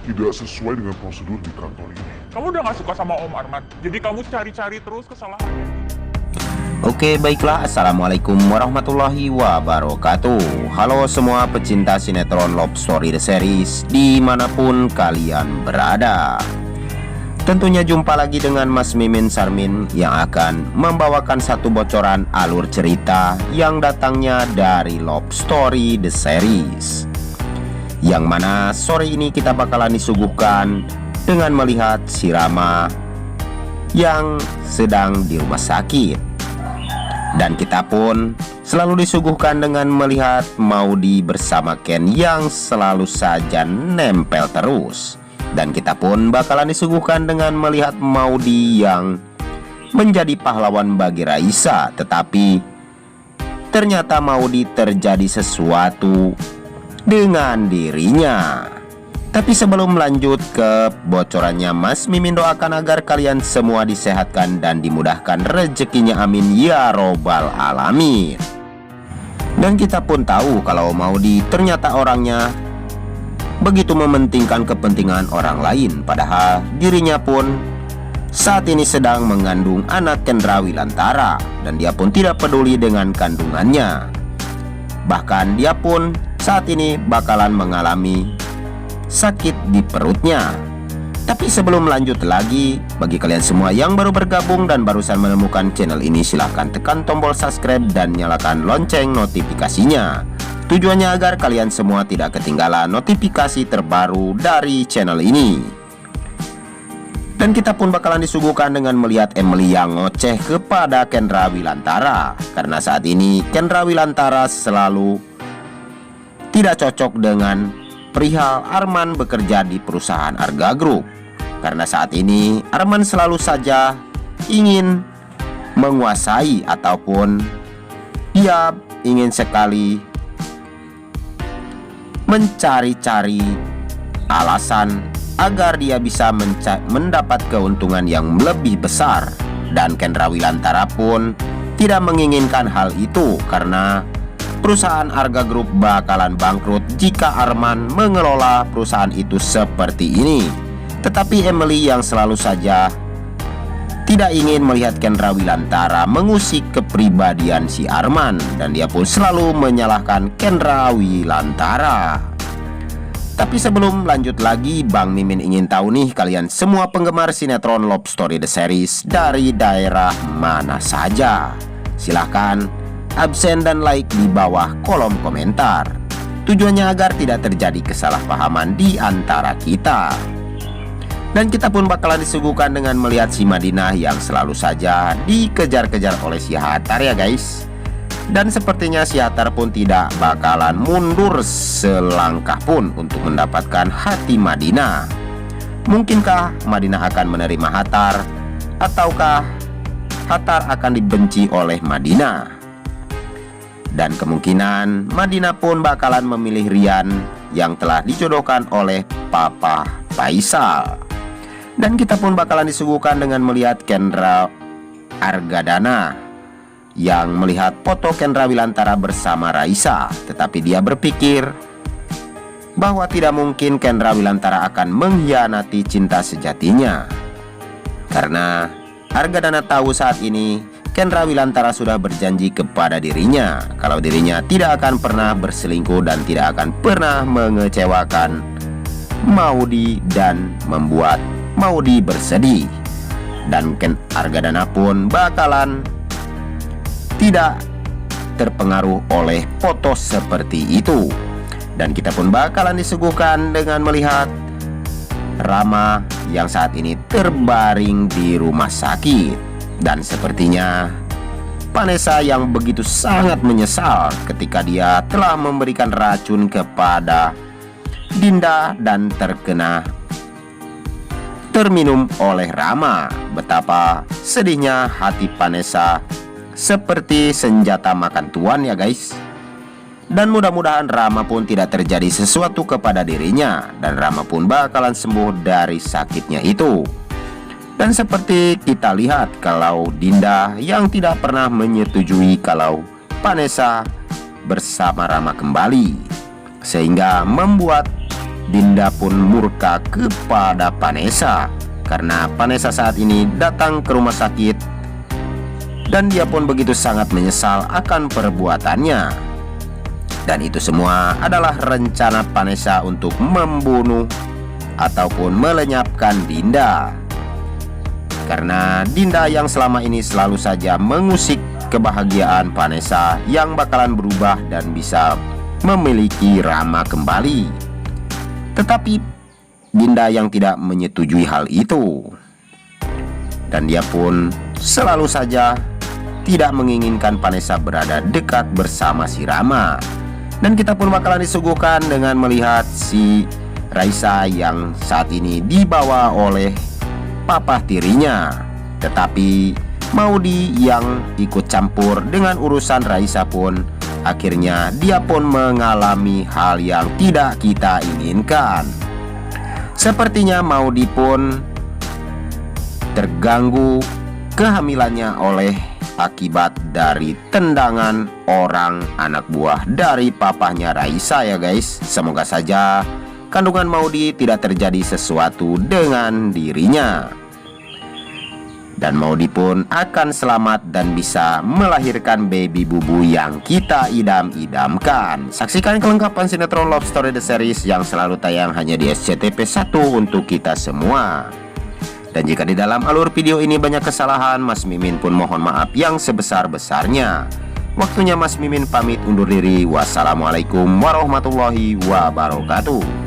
tidak sesuai dengan prosedur di kantor ini. Kamu udah gak suka sama Om Arman, jadi kamu cari-cari terus kesalahannya. Oke, baiklah. Assalamualaikum warahmatullahi wabarakatuh. Halo semua pecinta sinetron Love Story The Series dimanapun kalian berada. Tentunya jumpa lagi dengan Mas Mimin Sarmin yang akan membawakan satu bocoran alur cerita yang datangnya dari Love Story The Series, yang mana sore ini kita bakalan disuguhkan dengan melihat si Rama yang sedang di rumah sakit. Dan kita pun selalu disuguhkan dengan melihat Maudy bersama Ken yang selalu saja nempel terus. Dan kita pun bakalan disuguhkan dengan melihat Maudy yang menjadi pahlawan bagi Raisa. Tetapi ternyata Maudy terjadi sesuatu dengan dirinya. Tapi sebelum lanjut ke bocorannya, Mas Mimin doakan agar kalian semua disehatkan dan dimudahkan rezekinya, amin ya robbal alamin. Dan kita pun tahu kalau Maudy ternyata orangnya begitu mementingkan kepentingan orang lain, padahal dirinya pun saat ini sedang mengandung anak Kendra Wilantara dan dia pun tidak peduli dengan kandungannya. Bahkan dia pun saat ini bakalan mengalami sakit di perutnya. Tapi sebelum lanjut lagi, bagi kalian semua yang baru bergabung dan barusan menemukan channel ini, silahkan tekan tombol subscribe dan nyalakan lonceng notifikasinya. Tujuannya agar kalian semua tidak ketinggalan notifikasi terbaru dari channel ini. Dan kita pun bakalan disuguhkan dengan melihat Emily yang ngoceh kepada Kendra Wilantara, karena saat ini Kendra Wilantara selalu tidak cocok dengan perihal Arman bekerja di perusahaan Arga Group. Karena saat ini Arman selalu saja ingin menguasai ataupun dia ingin sekali mencari-cari alasan agar dia bisa mendapat keuntungan yang lebih besar. Dan Kendra Wilantara pun tidak menginginkan hal itu, karena perusahaan Arga Group bakalan bangkrut jika Arman mengelola perusahaan itu seperti ini. Tetapi Emily yang selalu saja tidak ingin melihat Kendra Wilantara mengusik kepribadian si Arman, dan dia pun selalu menyalahkan Kendra Wilantara. Tapi sebelum lanjut lagi, Bang Mimin ingin tahu nih, kalian semua penggemar sinetron Love Story The Series dari daerah mana saja? Silahkan absen dan like di bawah kolom komentar. Tujuannya agar tidak terjadi kesalahpahaman di antara kita. Dan kita pun bakalan disuguhkan dengan melihat si Madinah yang selalu saja dikejar-kejar oleh si Hatar ya guys. Dan sepertinya si Hatar pun tidak bakalan mundur selangkah pun untuk mendapatkan hati Madinah. Mungkinkah Madinah akan menerima Hatar, ataukah Hatar akan dibenci oleh Madinah? Dan kemungkinan Madinah pun bakalan memilih Rian yang telah dijodohkan oleh Papa Faisal. Dan kita pun bakalan disuguhkan dengan melihat Kendra Argadana yang melihat foto Kendra Wilantara bersama Raisa. Tetapi dia berpikir bahwa tidak mungkin Kendra Wilantara akan mengkhianati cinta sejatinya, karena Argadana tahu saat ini Kendra Wilantara sudah berjanji kepada dirinya kalau dirinya tidak akan pernah berselingkuh dan tidak akan pernah mengecewakan Maudy dan membuat Maudy bersedih. Dan Argadana pun bakalan tidak terpengaruh oleh foto seperti itu. Dan kita pun bakalan disuguhkan dengan melihat Rama yang saat ini terbaring di rumah sakit. Dan sepertinya Vanessa yang begitu sangat menyesal ketika dia telah memberikan racun kepada Dinda dan terminum oleh Rama. Betapa sedihnya hati Vanessa, seperti senjata makan tuan ya guys. Dan mudah-mudahan Rama pun tidak terjadi sesuatu kepada dirinya, dan Rama pun bakalan sembuh dari sakitnya itu. Dan seperti kita lihat kalau Dinda yang tidak pernah menyetujui kalau Vanessa bersama Rama kembali, sehingga membuat Dinda pun murka kepada Vanessa karena Vanessa saat ini datang ke rumah sakit dan dia pun begitu sangat menyesal akan perbuatannya. Dan itu semua adalah rencana Vanessa untuk membunuh ataupun melenyapkan Dinda. Karena Dinda yang selama ini selalu saja mengusik kebahagiaan Vanessa yang bakalan berubah dan bisa memiliki Rama kembali. Tetapi Dinda yang tidak menyetujui hal itu, dan dia pun selalu saja tidak menginginkan Vanessa berada dekat bersama si Rama. Dan kita pun bakalan disuguhkan dengan melihat si Raisa yang saat ini dibawa oleh papa tirinya. Tetapi Maudy yang ikut campur dengan urusan Raisa pun akhirnya dia pun mengalami hal yang tidak kita inginkan. Sepertinya Maudy pun terganggu kehamilannya oleh akibat dari tendangan orang anak buah dari papahnya Raisa ya guys. Semoga saja kandungan Maudy tidak terjadi sesuatu dengan dirinya, dan Maudy pun akan selamat dan bisa melahirkan baby bubu yang kita idam-idamkan. Saksikan kelengkapan sinetron Love Story The Series yang selalu tayang hanya di SCTV 1 untuk kita semua. Dan jika di dalam alur video ini banyak kesalahan, Mas Mimin pun mohon maaf yang sebesar-besarnya. Waktunya Mas Mimin pamit undur diri. Wassalamualaikum warahmatullahi wabarakatuh.